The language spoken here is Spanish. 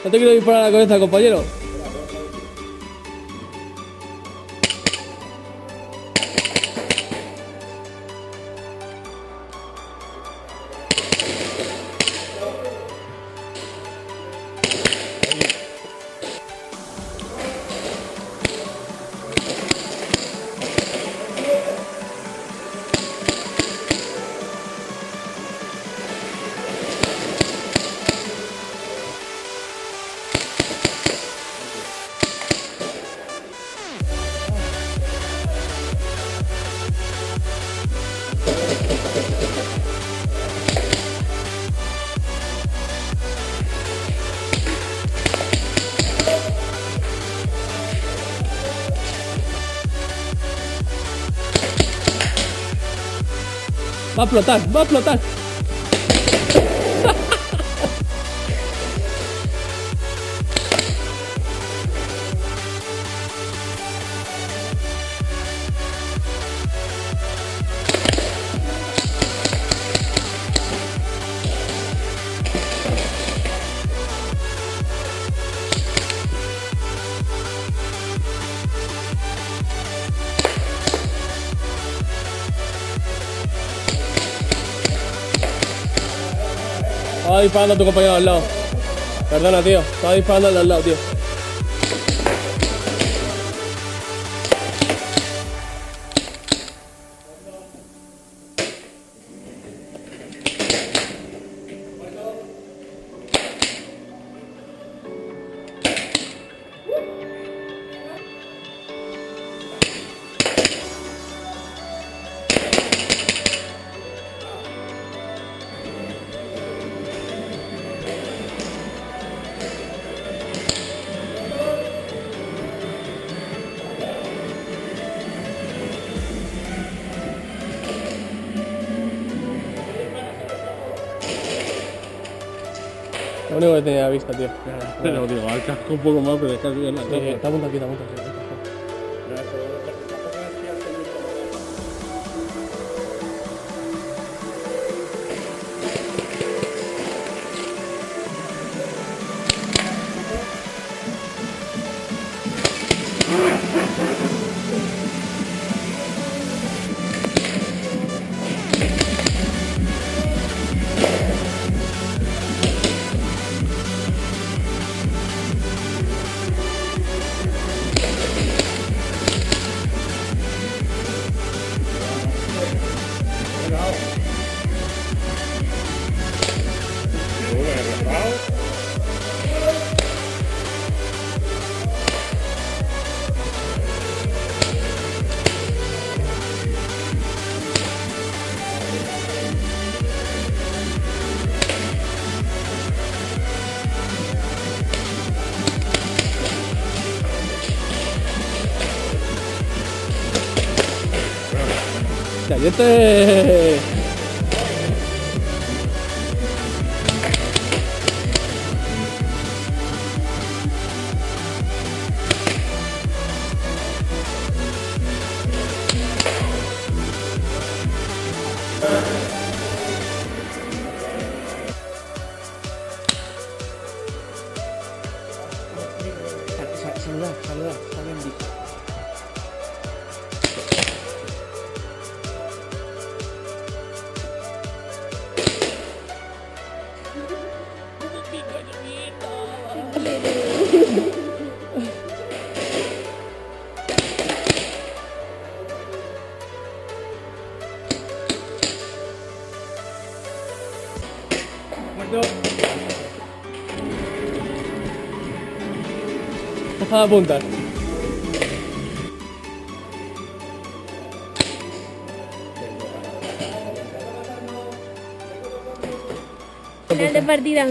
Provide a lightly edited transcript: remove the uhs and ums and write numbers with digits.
No te quiero disparar a la cabeza, compañero. Va a explotar, va a explotar. Estaba disparando a tu compañero al lado. Perdona, tío. Estaba disparando al lado, tío. Lo único que tenía vista, tío. Pero digo, al casco un poco más, pero es que es la cosa. Está a punto aquí, está a punto aquí. ¡Cállate! Saluda, está bien visto. Deja de apuntar. Final de partida.